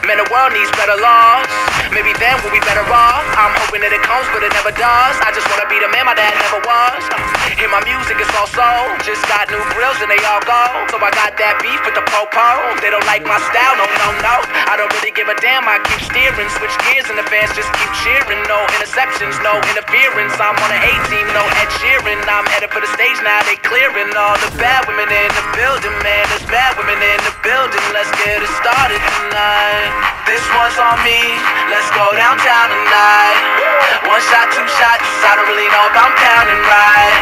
Man, the world needs better laws. Maybe then we'll be better off. I'm hoping that it comes, but it never does. I just wanna be the man my dad never was. Hear my music, it's all soul. Just got new grills and they all go. So I got that beef with the po-po. They don't like my style, no, no, no. I don't really give a damn, I keep steering. Switch gears and the fans just keep cheering. No interceptions, no interference. I'm on an A-team, no Ed Sheeran. I'm headed for the stage now, they clearing all the bad women in the building. Man, there's bad women in the building. Let's get it started tonight. This one's on me, let's go downtown tonight. One shot, two shots, I don't really know if I'm counting right.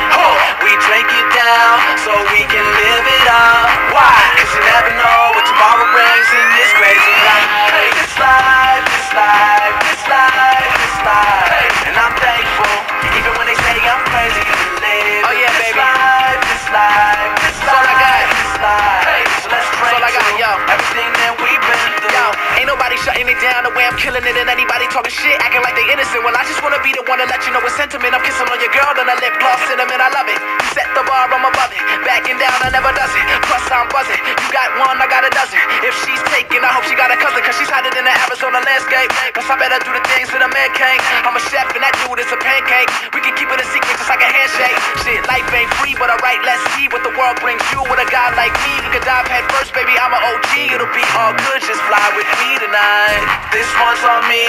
We drink it down, so we can live it up. Why? Cause you never know what tomorrow brings in this crazy life. Hey, this life, this life, this life, this life. Hey, and I'm thankful, even when they say I'm crazy to live. Oh yeah, baby. This life, this life, this life, this life. Hey, so let's drink to everything that we've been through. Yo, ain't nobody shutting it down the way I'm killing it, and anybody talking shit, acting like they innocent. Well, I just wanna be the one to let you know it's sentiment. I'm kissing on your girl, then I lip gloss cinnamon. I love it. You set the bar, I'm above it. Backing down, I never does it. Plus I'm buzzing. You got one, I got a dozen. If she's taken, I hope she got a cousin, cause she's hiding in the Arizona landscape. Plus I better do the things that a man can't. I'm a chef and that dude is a pancake. We can keep it a secret just like a handshake. Shit, life ain't free, but alright, let's see what the world brings you. With a guy like me, we could dive head first, baby. I'm an OG, it'll be all good, just fly with me tonight. This one's on me,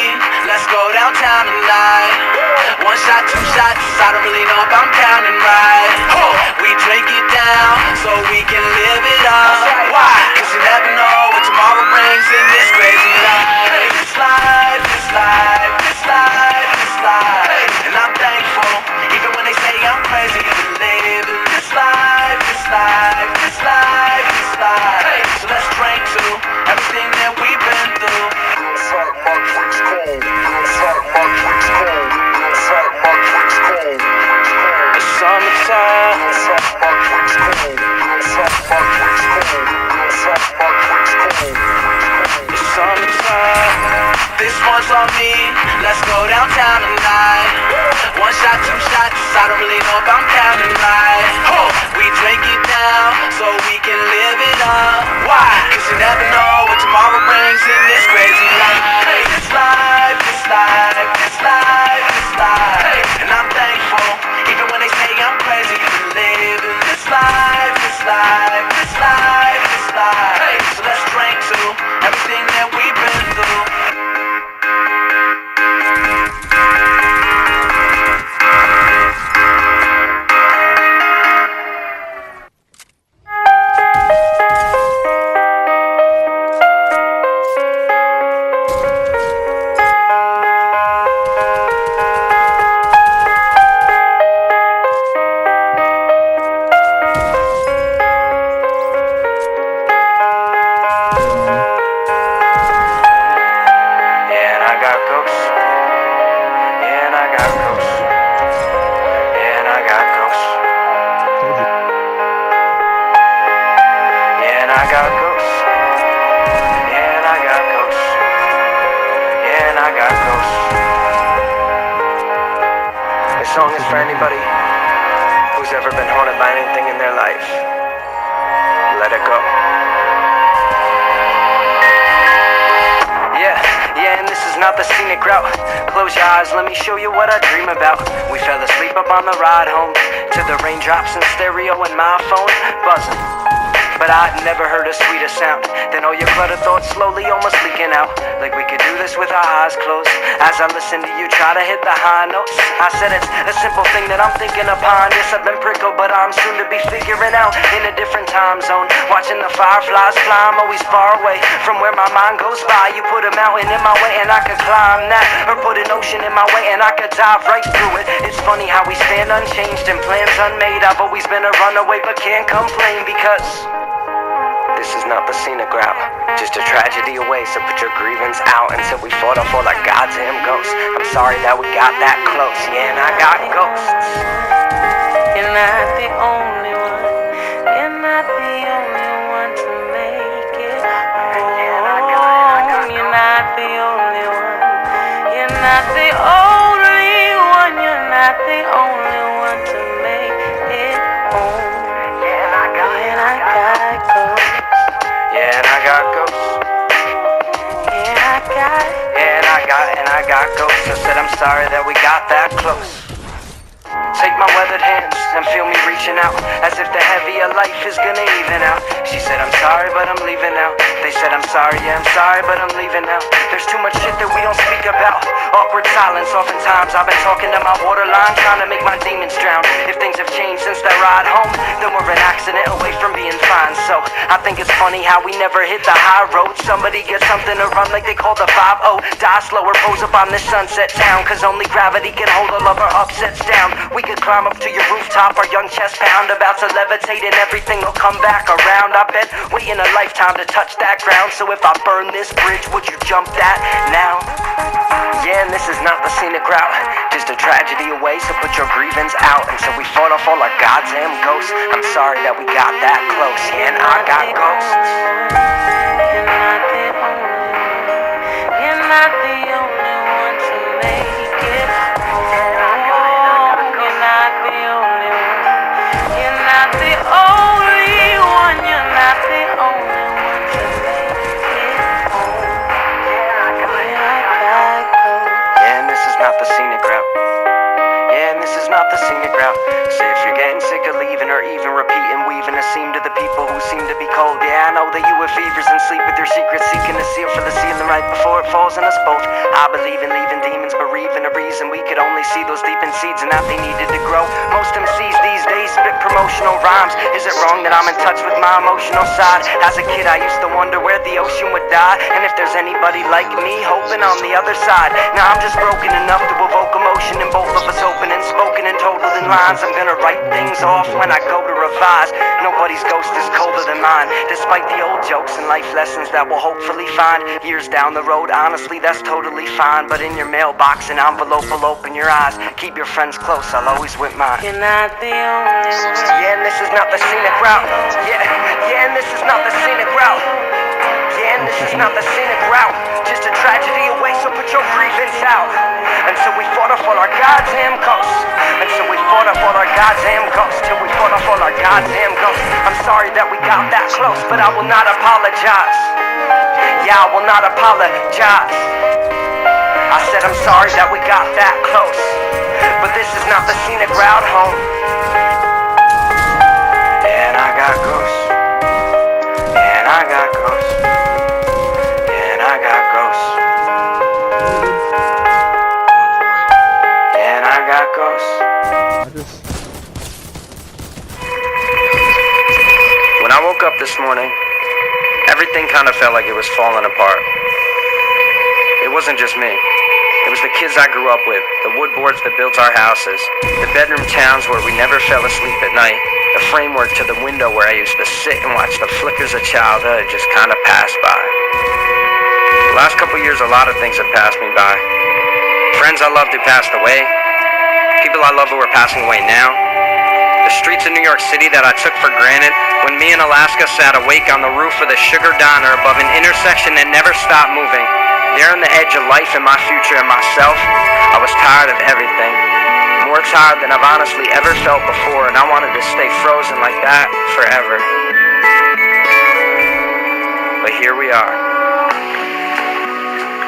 let's go downtown tonight. One shot, two shots, I don't really know if I'm counting right. We drink it down, so we can live it up. Why? Cause you never know what tomorrow brings in this crazy life. Hey, this life, this life, this life, this life. Hey, and I'm thankful, even when they say I'm crazy to live in this life, this life, this life, this life. Hey, so let's drink to everything that we've been through. My drinks cold. My drinks cold. My drinks cold. It's summertime. My drinks cold. My drinks cold. My drinks cold. It's summertime. This one's on me, let's go downtown tonight. One shot, two shots, I don't really know if I'm counting right. We drink it down, so we can live it up. Why? Cause you never know what tomorrow brings in this crazy life. Hey, this life, this life, this life, this life. Hey, and I'm thankful, even when they say I'm crazy to live in this life, this life, this life, this life. Hey, so let's drink to everything that we've been through. This song is for anybody who's ever been haunted by anything in their life. Let it go. Yeah, and this is not the scenic route. Close your eyes, let me show you what I dream about. We fell asleep up on the ride home to the raindrops in stereo and my phone buzzing. But I'd never heard a sweeter sound than all your cluttered thoughts slowly almost leaking out. Like we could do this with our eyes closed. As I listen to you try to hit the high notes, I said it's a simple thing that I'm thinking upon. Yes, I've been prickled, but I'm soon to be figuring out. In a different time zone, watching the fireflies fly. I'm always far away from where my mind goes by. You put a mountain in my way and I could climb that, or put an ocean in my way and I could dive right through it. It's funny how we stand unchanged and plans unmade. I've always been a runaway but can't complain, because this is not the scenic route, just a tragedy away, so put your grievance out until we fought off all our goddamn ghosts. I'm sorry that we got that close, yeah, and I got ghosts. You're not the only one, you're not the only one to make it home. You're not the only one, you're not the only one, you're not the only one to make it home. Yeah, and I got ghosts. Yeah, and I got ghosts. Yeah, I sorry that we got that close. Take my weathered hands and feel me reaching out, as if the heavier life is gonna even out. She said, I'm sorry, but I'm leaving now. They said, I'm sorry, yeah, I'm sorry, but I'm leaving now. There's too much shit that we don't speak about. Awkward silence, oftentimes I've been talking to my waterline, trying to make my demons drown. If things have changed since that ride home, then we're an accident away from being fine. So I think it's funny how we never hit the high road. Somebody gets something to run like they call the 5-0. Die slower, pose up on this sunset town, cause only gravity can hold all of our upsets down. We could climb up to your rooftop, our young chest pound, about to levitate and everything will come back around. I bet waiting a lifetime to touch that ground. So if I burn this bridge, would you jump that now? Yeah, and this is not the scenic route, just a tragedy away, so put your grievance out. Until we fought off all our goddamn ghosts. I'm sorry that we got that close, yeah, and I got ghosts. You're not the only one. You're not the only one to make it home. You're not the only one. You're not the only one. You're not the only one to make it home. Yeah, and this is not the scenic route. Yeah, and this is not the scenic route. Say if you're getting sick of leaving or even repeating, weaving a seam to the people who seem to be cold. Yeah, I know that you have fevers and sleep with your secrets, seeking a seal for the ceiling right before it falls on us both. I believe in leaving demons, bereaving a reason we could only see those deep in seeds and that they needed to grow. Most MCs these days spit promotional rhymes. Is it wrong that I'm in touch with my emotional side? As a kid I used to wonder where the ocean would die, and if there's anybody like me hoping on the other side. Now I'm just broken enough to evoke emotion in both of us, open and spoken and totaled in lines. I'm gonna write things off when I go to revise. Nobody's ghost is colder than mine, despite the old jokes and life lessons that we'll hopefully find years down the road. Honestly, that's totally fine, but in your mailbox an envelope will open your eyes. Keep your friends close, I'll always with mine. You're not the only one. Yeah, and this is not the scenic route. Yeah, and this is not the scenic route. Yeah, and this is not the scenic route, just a tragedy away, so put your grievance out. Until we fought off all our goddamn ghosts. Until we fought off all our goddamn ghosts. Till we fought off all our goddamn ghosts. I'm sorry that we got that close, but I will not apologize. Yeah, I will not apologize. I said I'm sorry that we got that close, but this is not the scenic route home. And I got ghosts. And I got ghosts. And I got ghosts. And I got ghosts. When I woke up this morning, everything kind of felt like it was falling apart. It wasn't just me. It was the kids I grew up with, the wood boards that built our houses, the bedroom towns where we never fell asleep at night, the framework to the window where I used to sit and watch the flickers of childhood just kind of pass by. The last couple years, a lot of things have passed me by. Friends I loved who passed away, people I love who are passing away now, the streets of New York City that I took for granted when me and Alaska sat awake on the roof of the Sugar Diner above an intersection that never stopped moving. There on the edge of life and my future and myself, I was tired of everything. More tired than I've honestly ever felt before, and I wanted to stay frozen like that forever. But here we are.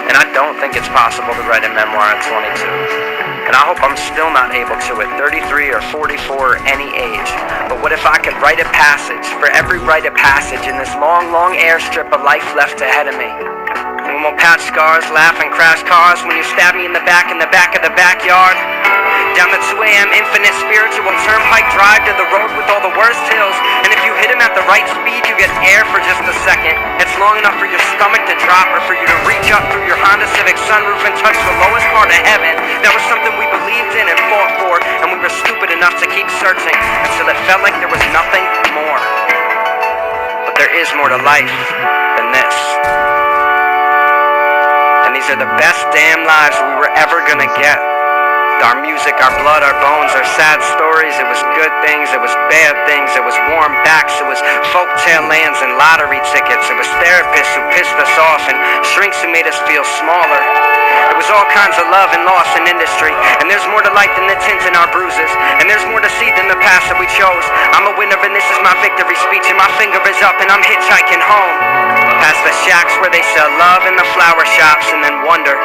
And I don't think it's possible to write a memoir at 22. And I hope I'm still not able to at 33 or 44 or any age. But what if I could write a passage for every rite of passage in this long, long airstrip of life left ahead of me? And we'll patch scars, laugh and crash cars when you stab me in the back of the backyard. Down the 2 a.m. infinite spiritual turnpike drive to the road with all the worst hills. And if you hit him at the right speed, you get air for just a second. It's long enough for your stomach to drop or for you to reach up through your Honda Civic sunroof and touch the lowest part of heaven. That was something we believed in and fought for, and we were stupid enough to keep searching until it felt like there was nothing more. But there is more to life than this. And these are the best damn lives we were ever gonna get. Our music, our blood, our bones, our sad stories. It was good things, it was bad things, it was warm backs, it was folktale lands and lottery tickets. It was therapists who pissed us off and shrinks who made us feel smaller. It was all kinds of love and loss in industry. And there's more to life than the tint in our bruises. And there's more to see than the past that we chose. I'm a winner and this is my victory speech, and my finger is up and I'm hitchhiking home. Past the shacks where they sell love in the flower shops, and then wonder,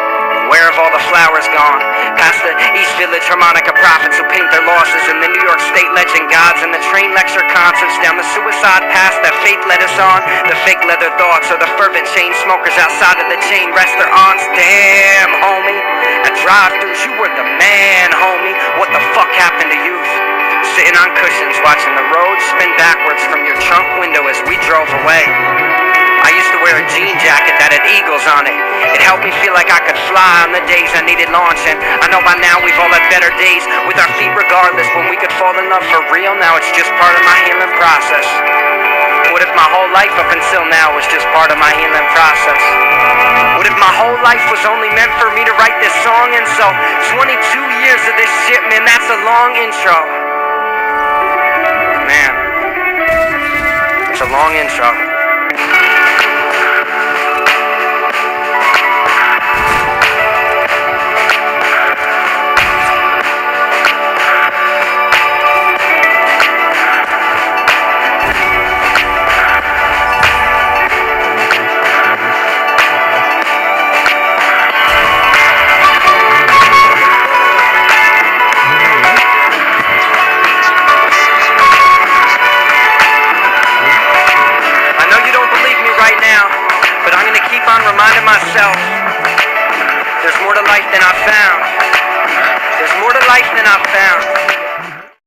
Where have all the flowers gone? Past the East Village harmonica prophets who paint their losses, and the New York State legend gods, and the train lecture concerts down the suicide path that fate led us on. The fake leather thoughts or the fervent chain smokers outside of the chain restaurants. Damn, homie, at drive-thrus you were the man, homie. What the fuck happened to youth? Sitting on cushions watching the road spin backwards from your trunk window as we drove away. I used to wear a jean jacket that had eagles on it. It helped me feel like I could fly on the days I needed launching. I know by now we've all had better days with our feet regardless. When we could fall in love for real, now it's just part of my healing process. What if my whole life up until now was just part of my healing process? What if my whole life was only meant for me to write this song? And so 22 years of this shit, man, that's a long intro. Man, it's a long intro. Reminding myself, there's more to life than I've found. There's more to life than I've found.